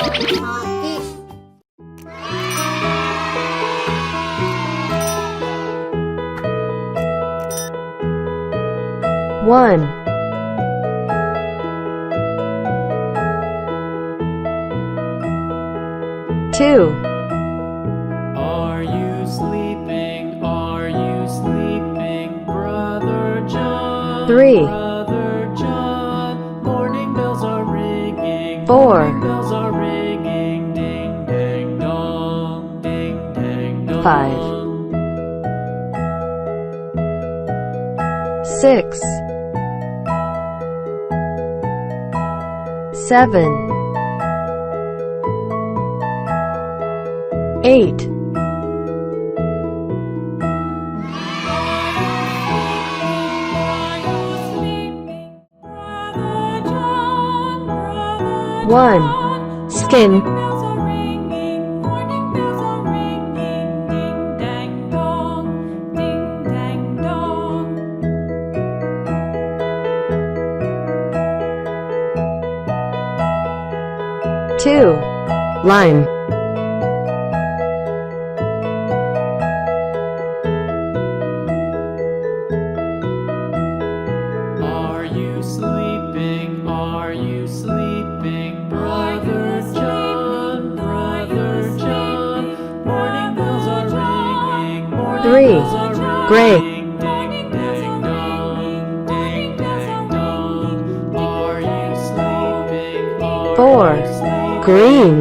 Hockey. 1, 2, Are you sleeping? Are you sleeping, Brother John? 3, Brother John, morning bells are ringing. 4, Morning bells are ringing. Ding dang dong, ding dang dong. 5, 6, 7, 8, 1. Skin. 2. Lime. 'Are you sleeping? Are you sleeping, Brother John? Brother John, morning bells are ringing. Morning 3. bells are ringing. Gray. Ding dang dong, ding dang dong. Are you sleeping? Are 4. you sleeping, Green.